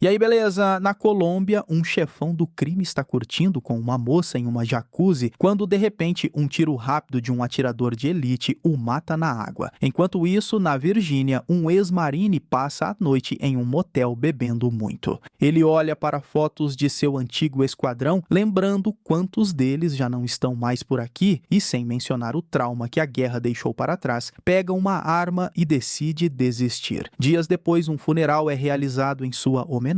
E aí, beleza? Na Colômbia, um chefão do crime está curtindo com uma moça em uma jacuzzi quando, de repente, um tiro rápido de um atirador de elite o mata na água. Enquanto isso, na Virgínia, um ex-marine passa a noite em um motel bebendo muito. Ele olha para fotos de seu antigo esquadrão, lembrando quantos deles já não estão mais por aqui e, sem mencionar o trauma que a guerra deixou para trás, pega uma arma e decide desistir. Dias depois, um funeral é realizado em sua homenagem.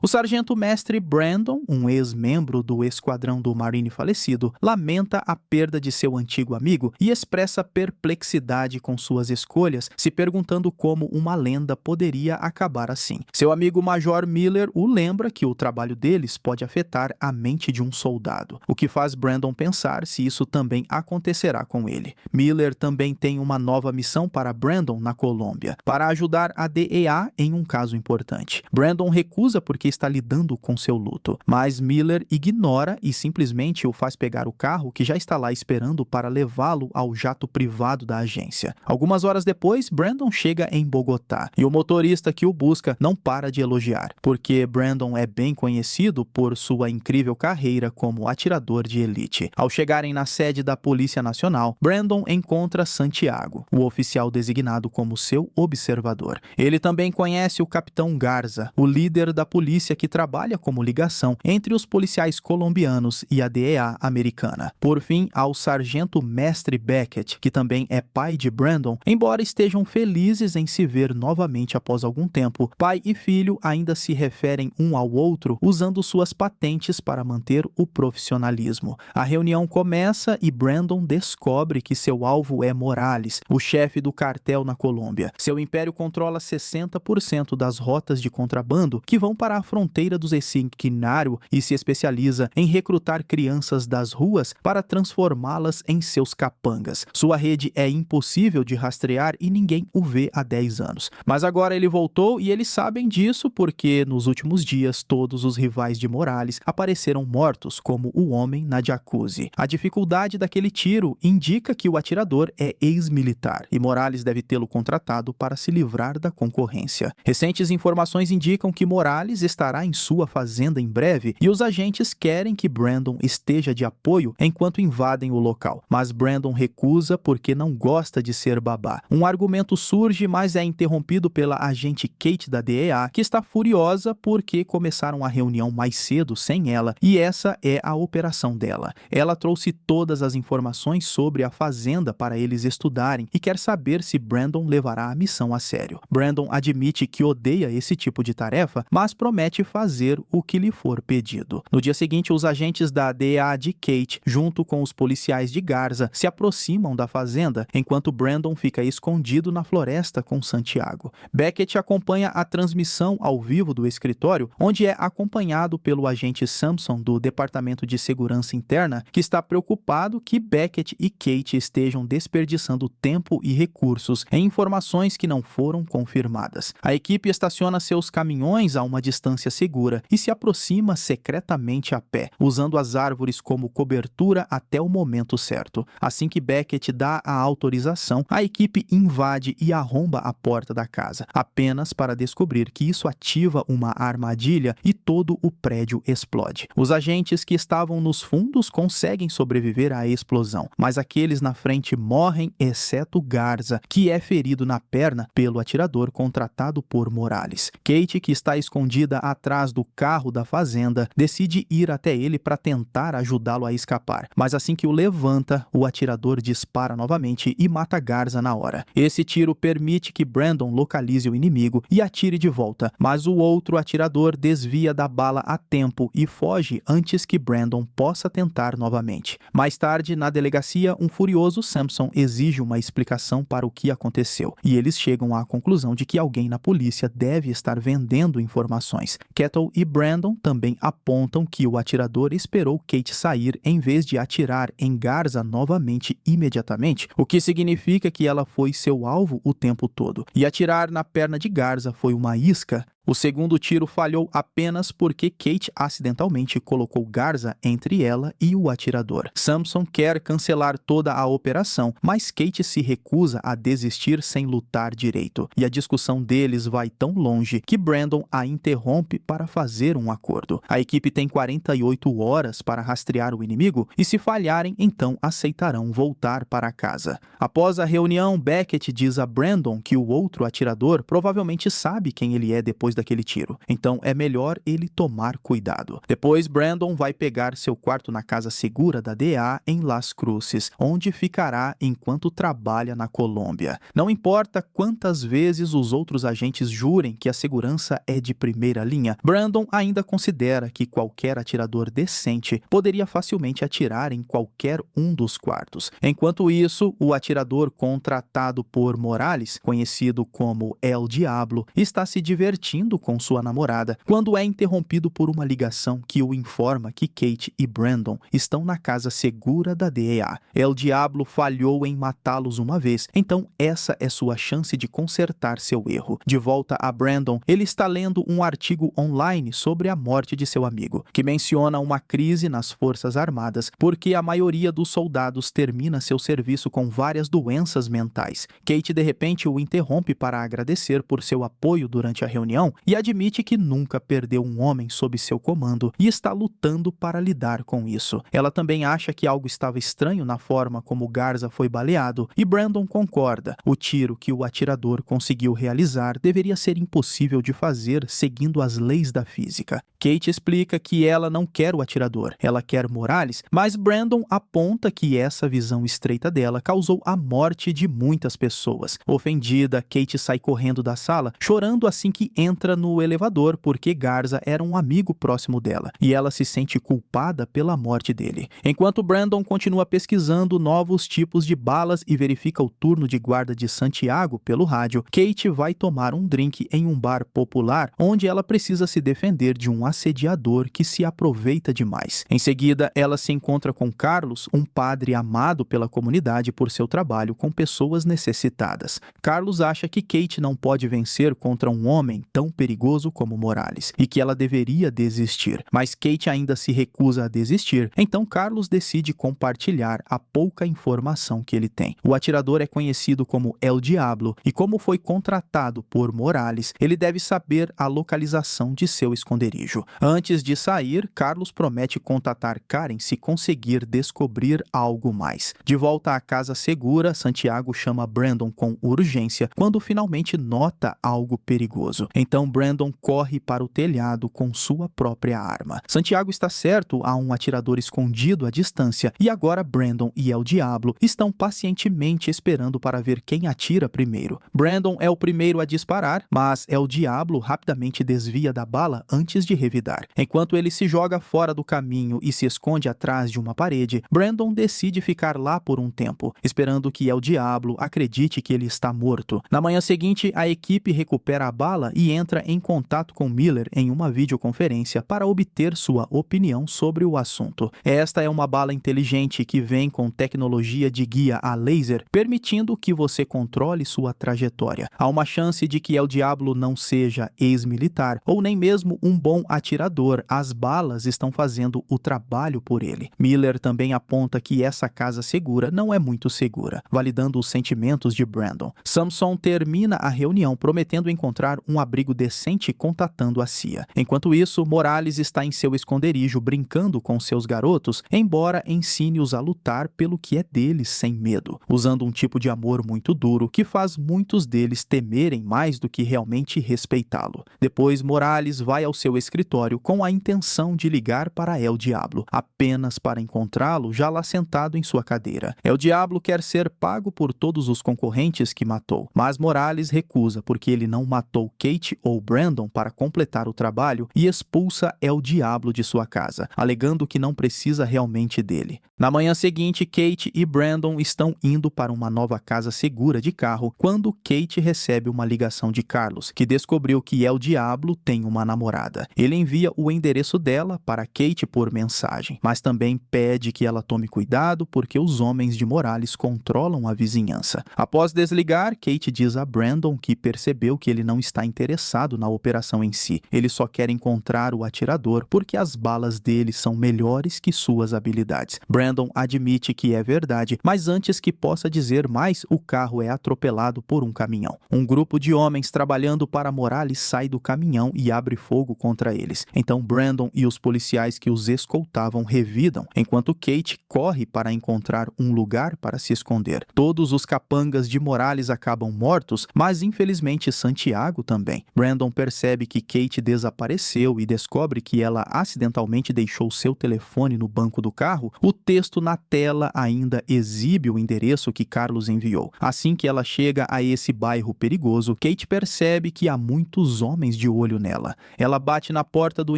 O sargento-mestre Brandon, um ex-membro do esquadrão do Marine falecido, lamenta a perda de seu antigo amigo e expressa perplexidade com suas escolhas, se perguntando como uma lenda poderia acabar assim. Seu amigo Major Miller o lembra que o trabalho deles pode afetar a mente de um soldado, o que faz Brandon pensar se isso também acontecerá com ele. Miller também tem uma nova missão para Brandon na Colômbia, para ajudar a DEA em um caso importante. Brandon recusa porque está lidando com seu luto, mas Miller ignora e simplesmente o faz pegar o carro que já está lá esperando para levá-lo ao jato privado da agência. Algumas horas depois, Brandon chega em Bogotá e o motorista que o busca não para de elogiar, porque Brandon é bem conhecido por sua incrível carreira como atirador de elite. Ao chegarem na sede da Polícia Nacional, Brandon encontra Santiago, o oficial designado como seu observador. Ele também conhece o Capitão Garza, o líder da polícia que trabalha como ligação entre os policiais colombianos e a DEA americana. Por fim, ao sargento-mestre Beckett, que também é pai de Brandon, embora estejam felizes em se ver novamente após algum tempo, pai e filho ainda se referem um ao outro usando suas patentes para manter o profissionalismo. A reunião começa e Brandon descobre que seu alvo é Morales, o chefe do cartel na Colômbia. Seu império controla 60% das rotas de contrabando que vão para a fronteira do Esquinaro e se especializa em recrutar crianças das ruas para transformá-las em seus capangas. Sua rede é impossível de rastrear e ninguém o vê há 10 anos. Mas agora ele voltou e eles sabem disso porque, nos últimos dias, todos os rivais de Morales apareceram mortos, como o homem na jacuzzi. A dificuldade daquele tiro indica que o atirador é ex-militar e Morales deve tê-lo contratado para se livrar da concorrência. Recentes informações indicam que Morales estará em sua fazenda em breve e os agentes querem que Brandon esteja de apoio enquanto invadem o local. Mas Brandon recusa porque não gosta de ser babá. Um argumento surge, mas é interrompido pela agente Kate da DEA, que está furiosa porque começaram a reunião mais cedo sem ela e essa é a operação dela. Ela trouxe todas as informações sobre a fazenda para eles estudarem e quer saber se Brandon levará a missão a sério. Brandon admite que odeia esse tipo de tarefa, mas promete fazer o que lhe for pedido. No dia seguinte, os agentes da DEA de Kate, junto com os policiais de Garza, se aproximam da fazenda, enquanto Brandon fica escondido na floresta com Santiago. Beckett acompanha a transmissão ao vivo do escritório, onde é acompanhado pelo agente Samson do Departamento de Segurança Interna, que está preocupado que Beckett e Kate estejam desperdiçando tempo e recursos em informações que não foram confirmadas. A equipe estaciona seus caminhões a uma distância segura e se aproxima secretamente a pé, usando as árvores como cobertura até o momento certo. Assim que Beckett dá a autorização, a equipe invade e arromba a porta da casa, apenas para descobrir que isso ativa uma armadilha e todo o prédio explode. Os agentes que estavam nos fundos conseguem sobreviver à explosão, mas aqueles na frente morrem, exceto Garza, que é ferido na perna pelo atirador contratado por Morales. Kate, que está escondida atrás do carro da fazenda, decide ir até ele para tentar ajudá-lo a escapar, mas assim que o levanta, o atirador dispara novamente e mata Garza na hora. Esse tiro permite que Brandon localize o inimigo e atire de volta, mas o outro atirador desvia da bala a tempo e foge antes que Brandon possa tentar novamente. Mais tarde, na delegacia, um furioso Samson exige uma explicação para o que aconteceu, e eles chegam à conclusão de que alguém na polícia deve estar vendendo informações. Kettle e Brandon também apontam que o atirador esperou Kate sair em vez de atirar em Garza novamente imediatamente, o que significa que ela foi seu alvo o tempo todo. E atirar na perna de Garza foi uma isca. O segundo tiro falhou apenas porque Kate acidentalmente colocou Garza entre ela e o atirador. Samson quer cancelar toda a operação, mas Kate se recusa a desistir sem lutar direito. E a discussão deles vai tão longe que Brandon a interrompe para fazer um acordo. A equipe tem 48 horas para rastrear o inimigo e, se falharem, então aceitarão voltar para casa. Após a reunião, Beckett diz a Brandon que o outro atirador provavelmente sabe quem ele é depois daquele tiro, então é melhor ele tomar cuidado. Depois, Brandon vai pegar seu quarto na casa segura da DEA em Las Cruces, onde ficará enquanto trabalha na Colômbia. Não importa quantas vezes os outros agentes jurem que a segurança é de primeira linha, Brandon ainda considera que qualquer atirador decente poderia facilmente atirar em qualquer um dos quartos. Enquanto isso, o atirador contratado por Morales, conhecido como El Diablo, está se divertindo com sua namorada quando é interrompido por uma ligação que o informa que Kate e Brandon estão na casa segura da DEA. El Diablo falhou em matá-los uma vez, então essa é sua chance de consertar seu erro. De volta a Brandon, ele está lendo um artigo online sobre a morte de seu amigo, que menciona uma crise nas Forças Armadas porque a maioria dos soldados termina seu serviço com várias doenças mentais. Kate de repente o interrompe para agradecer por seu apoio durante a reunião e admite que nunca perdeu um homem sob seu comando e está lutando para lidar com isso. Ela também acha que algo estava estranho na forma como Garza foi baleado e Brandon concorda. O tiro que o atirador conseguiu realizar deveria ser impossível de fazer seguindo as leis da física. Kate explica que ela não quer o atirador, ela quer Morales, mas Brandon aponta que essa visão estreita dela causou a morte de muitas pessoas. Ofendida, Kate sai correndo da sala, chorando assim que entra no elevador porque Garza era um amigo próximo dela e ela se sente culpada pela morte dele. Enquanto Brandon continua pesquisando novos tipos de balas e verifica o turno de guarda de Santiago pelo rádio, Kate vai tomar um drink em um bar popular onde ela precisa se defender de um assediador que se aproveita demais. Em seguida, ela se encontra com Carlos, um padre amado pela comunidade por seu trabalho com pessoas necessitadas. Carlos acha que Kate não pode vencer contra um homem tão perigoso como Morales e que ela deveria desistir, mas Kate ainda se recusa a desistir, então Carlos decide compartilhar a pouca informação que ele tem. O atirador é conhecido como El Diablo e, como foi contratado por Morales, ele deve saber a localização de seu esconderijo. Antes de sair, Carlos promete contatar Karen se conseguir descobrir algo mais. De volta à casa segura, Santiago chama Brandon com urgência quando finalmente nota algo perigoso. Então Brandon corre para o telhado com sua própria arma. Santiago está certo, há um atirador escondido à distância e agora Brandon e El Diablo estão pacientemente esperando para ver quem atira primeiro. Brandon é o primeiro a disparar, mas El Diablo rapidamente desvia da bala antes de revidar. Enquanto ele se joga fora do caminho e se esconde atrás de uma parede, Brandon decide ficar lá por um tempo, esperando que El Diablo acredite que ele está morto. Na manhã seguinte, a equipe recupera a bala e entra em contato com Miller em uma videoconferência para obter sua opinião sobre o assunto. Esta é uma bala inteligente que vem com tecnologia de guia a laser, permitindo que você controle sua trajetória. Há uma chance de que El Diablo não seja ex-militar ou nem mesmo um bom atirador. As balas estão fazendo o trabalho por ele. Miller também aponta que essa casa segura não é muito segura, validando os sentimentos de Brandon. Samson termina a reunião prometendo encontrar um abrigo decente contatando a CIA. Enquanto isso, Morales está em seu esconderijo brincando com seus garotos, embora ensine-os a lutar pelo que é deles sem medo, usando um tipo de amor muito duro que faz muitos deles temerem mais do que realmente respeitá-lo. Depois, Morales vai ao seu escritório com a intenção de ligar para El Diablo, apenas para encontrá-lo já lá sentado em sua cadeira. El Diablo quer ser pago por todos os concorrentes que matou, mas Morales recusa porque ele não matou Kate ou Brandon para completar o trabalho e expulsa El Diablo de sua casa, alegando que não precisa realmente dele. Na manhã seguinte, Kate e Brandon estão indo para uma nova casa segura de carro quando Kate recebe uma ligação de Carlos, que descobriu que El Diablo tem uma namorada. Ele envia o endereço dela para Kate por mensagem, mas também pede que ela tome cuidado porque os homens de Morales controlam a vizinhança. Após desligar, Kate diz a Brandon que percebeu que ele não está interessado interessado na operação em si. Ele só quer encontrar o atirador porque as balas dele são melhores que suas habilidades. Brandon admite que é verdade, mas antes que possa dizer mais, o carro é atropelado por um caminhão. Um grupo de homens trabalhando para Morales sai do caminhão e abre fogo contra eles. Então Brandon e os policiais que os escoltavam revidam, enquanto Kate corre para encontrar um lugar para se esconder. Todos os capangas de Morales acabam mortos, mas infelizmente Santiago também. Brandon percebe que Kate desapareceu e descobre que ela acidentalmente deixou seu telefone no banco do carro. O texto na tela ainda exibe o endereço que Carlos enviou. Assim que ela chega a esse bairro perigoso, Kate percebe que há muitos homens de olho nela. Ela bate na porta do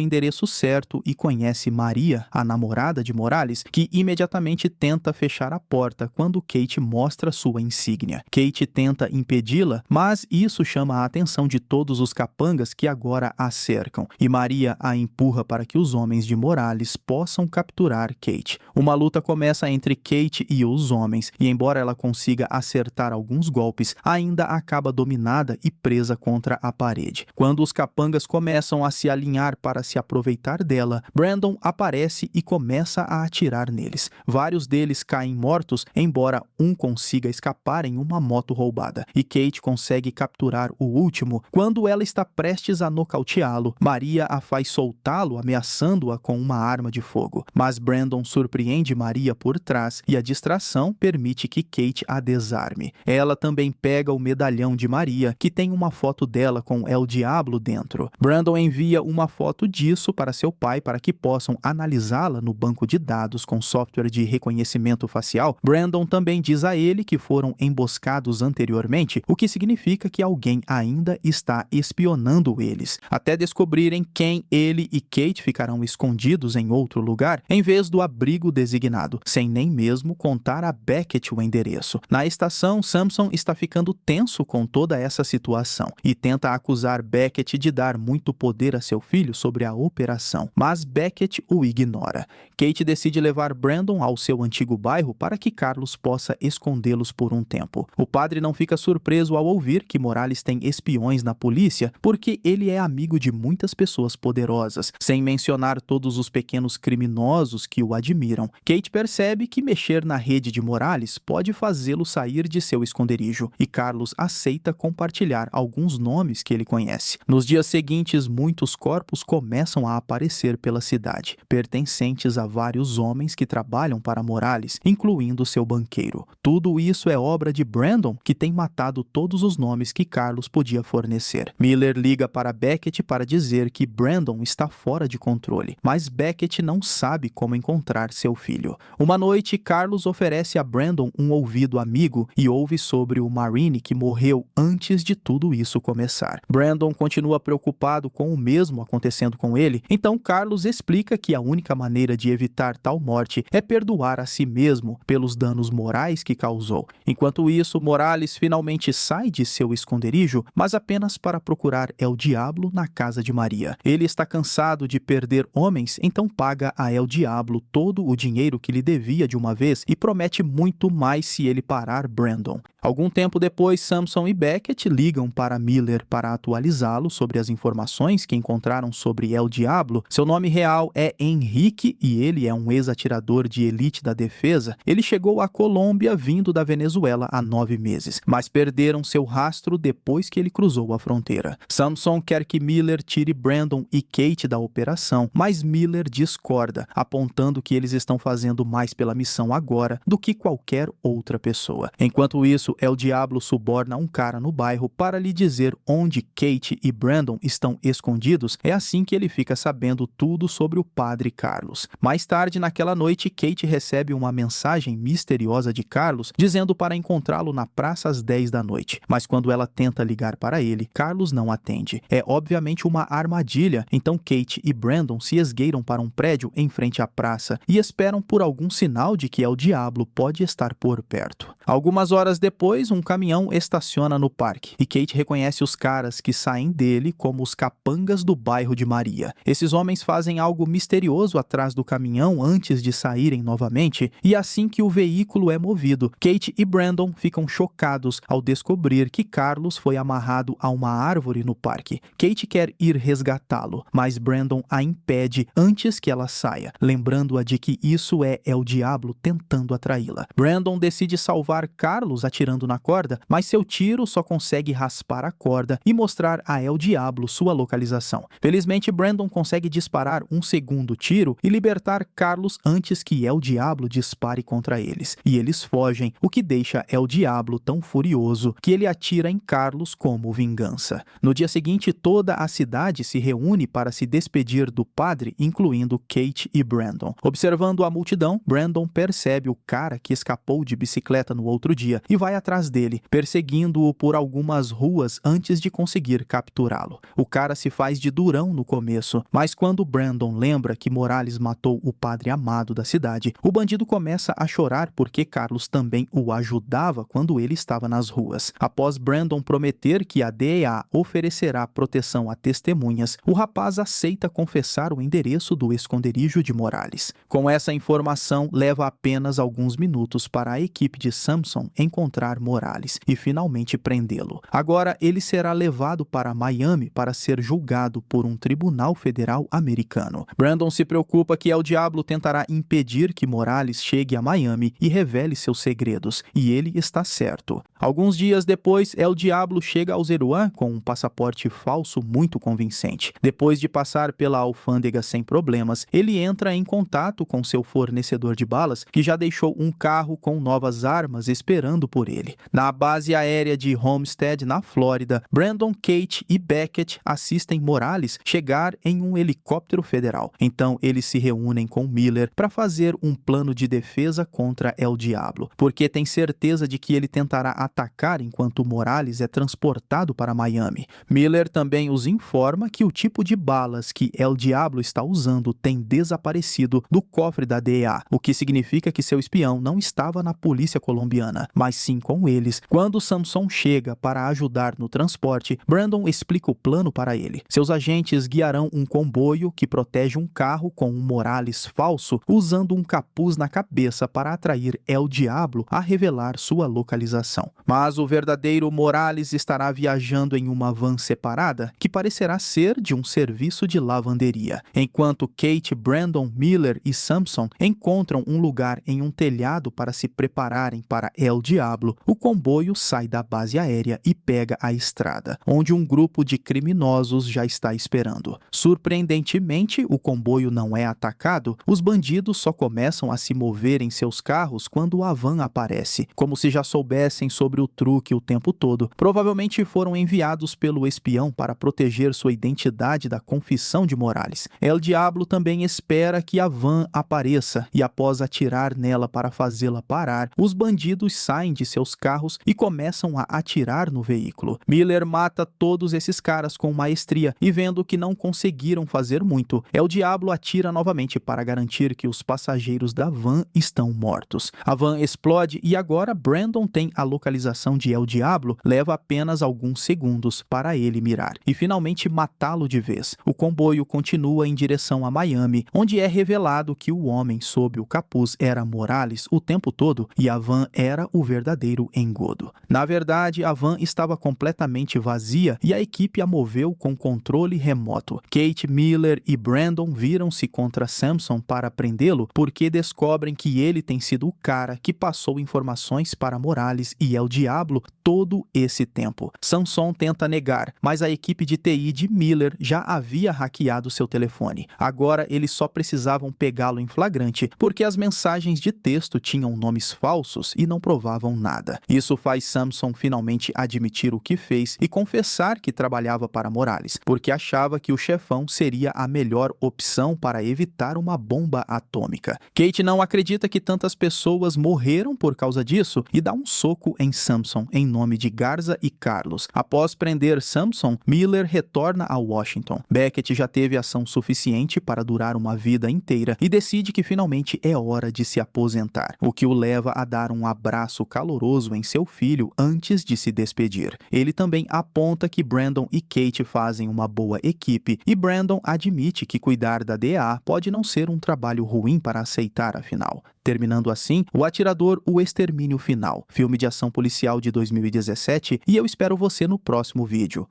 endereço certo e conhece Maria, a namorada de Morales, que imediatamente tenta fechar a porta quando Kate mostra sua insígnia. Kate tenta impedi-la, mas isso chama a atenção de todos os capangas que agora a cercam, e Maria a empurra para que os homens de Morales possam capturar Kate. Uma luta começa entre Kate e os homens, e embora ela consiga acertar alguns golpes, ainda acaba dominada e presa contra a parede. Quando os capangas começam a se alinhar para se aproveitar dela, Brandon aparece e começa a atirar neles. Vários deles caem mortos, embora um consiga escapar em uma moto roubada, e Kate consegue capturar o último. Quando ela está prestes a nocauteá-lo, Maria a faz soltá-lo, ameaçando-a com uma arma de fogo. Mas Brandon surpreende Maria por trás e a distração permite que Kate a desarme. Ela também pega o medalhão de Maria, que tem uma foto dela com El Diablo dentro. Brandon envia uma foto disso para seu pai para que possam analisá-la no banco de dados com software de reconhecimento facial. Brandon também diz a ele que foram emboscados anteriormente, o que significa que alguém ainda está espionando eles, até descobrirem quem ele e Kate ficarão escondidos em outro lugar, em vez do abrigo designado, sem nem mesmo contar a Beckett o endereço. Na estação, Samson está ficando tenso com toda essa situação e tenta acusar Beckett de dar muito poder a seu filho sobre a operação, mas Beckett o ignora. Kate decide levar Brandon ao seu antigo bairro para que Carlos possa escondê-los por um tempo. O padre não fica surpreso ao ouvir que Morales tem espiões na polícia, porque ele é amigo de muitas pessoas poderosas, sem mencionar todos os pequenos criminosos que o admiram. Kate percebe que mexer na rede de Morales pode fazê-lo sair de seu esconderijo, e Carlos aceita compartilhar alguns nomes que ele conhece. Nos dias seguintes, muitos corpos começam a aparecer pela cidade, pertencentes a vários homens que trabalham para Morales, incluindo seu banqueiro. Tudo isso é obra de Brandon, que tem matado todos os nomes que Carlos podia fornecer. Miller liga para Beckett para dizer que Brandon está fora de controle, mas Beckett não sabe como encontrar seu filho. Uma noite, Carlos oferece a Brandon um ouvido amigo e ouve sobre o Marine que morreu antes de tudo isso começar. Brandon continua preocupado com o mesmo acontecendo com ele, então Carlos explica que a única maneira de evitar tal morte é perdoar a si mesmo pelos danos morais que causou. Enquanto isso, Morales finalmente sai de seu esconderijo, mas apenas para procurar El Diablo na casa de Maria. Ele está cansado de perder homens, então paga a El Diablo todo o dinheiro que lhe devia de uma vez e promete muito mais se ele parar Brandon. Algum tempo depois, Samson e Beckett ligam para Miller para atualizá-lo sobre as informações que encontraram sobre El Diablo. Seu nome real é Henrique e ele é um ex-atirador de elite da defesa. Ele chegou à Colômbia vindo da Venezuela há 9 meses, mas perderam seu rastro depois que ele cruzou a fronteira. Samson quer que Miller tire Brandon e Kate da operação, mas Miller discorda, apontando que eles estão fazendo mais pela missão agora do que qualquer outra pessoa. Enquanto isso, El Diablo suborna um cara no bairro para lhe dizer onde Kate e Brandon estão escondidos. É assim que ele fica sabendo tudo sobre o padre Carlos. Mais tarde, naquela noite, Kate recebe uma mensagem misteriosa de Carlos dizendo para encontrá-lo na praça às 10 da noite. Mas quando ela tenta ligar para ele, Carlos não atende. É obviamente uma armadilha, então Kate e Brandon se esgueiram para um prédio em frente à praça e esperam por algum sinal de que El Diablo pode estar por perto. Algumas horas depois, um caminhão estaciona no parque e Kate reconhece os caras que saem dele como os capangas do bairro de Maria. Esses homens fazem algo misterioso atrás do caminhão antes de saírem novamente, e assim que o veículo é movido, Kate e Brandon ficam chocados ao descobrir que Carlos foi amarrado a uma árvore árvore no parque. Kate quer ir resgatá-lo, mas Brandon a impede antes que ela saia, lembrando-a de que isso é El Diablo tentando atraí-la. Brandon decide salvar Carlos atirando na corda, mas seu tiro só consegue raspar a corda e mostrar a El Diablo sua localização. Felizmente, Brandon consegue disparar um segundo tiro e libertar Carlos antes que El Diablo dispare contra eles, e eles fogem, o que deixa El Diablo tão furioso que ele atira em Carlos como vingança. No dia seguinte, toda a cidade se reúne para se despedir do padre, incluindo Kate e Brandon. Observando a multidão, Brandon percebe o cara que escapou de bicicleta no outro dia e vai atrás dele, perseguindo-o por algumas ruas antes de conseguir capturá-lo. O cara se faz de durão no começo, mas quando Brandon lembra que Morales matou o padre amado da cidade, o bandido começa a chorar porque Carlos também o ajudava quando ele estava nas ruas. Após Brandon prometer que a DEA oferecerá proteção a testemunhas, o rapaz aceita confessar o endereço do esconderijo de Morales. Com essa informação, leva apenas alguns minutos para a equipe de Samson encontrar Morales e finalmente prendê-lo. Agora ele será levado para Miami para ser julgado por um tribunal federal americano. Brandon se preocupa que El Diablo tentará impedir que Morales chegue a Miami e revele seus segredos, e ele está certo. Alguns dias depois, El Diablo chega ao Zeruan com um passaporte falso muito convincente. Depois de passar pela alfândega sem problemas, ele entra em contato com seu fornecedor de balas, que já deixou um carro com novas armas esperando por ele. Na base aérea de Homestead, na Flórida, Brandon, Kate e Beckett assistem Morales chegar em um helicóptero federal. Então, eles se reúnem com Miller para fazer um plano de defesa contra El Diablo, porque tem certeza de que ele tentará atacar enquanto Morales é transportado para Miami. Miller também os informa que o tipo de balas que El Diablo está usando tem desaparecido do cofre da DEA, o que significa que seu espião não estava na polícia colombiana, mas sim com eles. Quando Samson chega para ajudar no transporte, Brandon explica o plano para ele. Seus agentes guiarão um comboio que protege um carro com um Morales falso, usando um capuz na cabeça para atrair El Diablo a revelar sua localização. Mas o verdadeiro Morales estará viajando em uma van separada, que parecerá ser de um serviço de lavanderia. Enquanto Kate, Brandon, Miller e Samson encontram um lugar em um telhado para se prepararem para El Diablo, o comboio sai da base aérea e pega a estrada, onde um grupo de criminosos já está esperando. Surpreendentemente, o comboio não é atacado, os bandidos só começam a se mover em seus carros quando a van aparece, como se já soubessem sobre o truque o tempo todo. Provavelmente foram enviados pelo espião para proteger sua identidade da confissão de Morales. El Diablo também espera que a van apareça e, após atirar nela para fazê-la parar, os bandidos saem de seus carros e começam a atirar no veículo. Miller mata todos esses caras com maestria e, vendo que não conseguiram fazer muito, El Diablo atira novamente para garantir que os passageiros da van estão mortos. A van explode e agora Brandon tem a localização de El Diablo, leva apenas alguns segundos para ele mirar e finalmente matá-lo de vez. O comboio continua em direção a Miami, onde é revelado que o homem sob o capuz era Morales o tempo todo e a van era o verdadeiro engodo. Na verdade, a van estava completamente vazia e a equipe a moveu com controle remoto. Kate, Miller e Brandon viram-se contra Samson para prendê-lo porque descobrem que ele tem sido o cara que passou informações para Morales e El Diablo todo esse tempo. Samson tenta negar, mas a equipe de TI de Miller já havia hackeado seu telefone. Agora eles só precisavam pegá-lo em flagrante, porque as mensagens de texto tinham nomes falsos e não provavam nada. Isso faz Samson finalmente admitir o que fez e confessar que trabalhava para Morales, porque achava que o chefão seria a melhor opção para evitar uma bomba atômica. Kate não acredita que tantas pessoas morreram por causa disso e dá um soco em Samson em nome de Garza e Carlos. Após prender Samson, Miller retorna a Washington. Beckett já teve ação suficiente para durar uma vida inteira e decide que finalmente é hora de se aposentar, o que o leva a dar um abraço caloroso em seu filho antes de se despedir. Ele também aponta que Brandon e Kate fazem uma boa equipe e Brandon admite que cuidar da DEA pode não ser um trabalho ruim para aceitar, afinal. Terminando assim, O Atirador, O Extermínio Final, filme de ação policial de 2017, e eu espero você no próximo vídeo.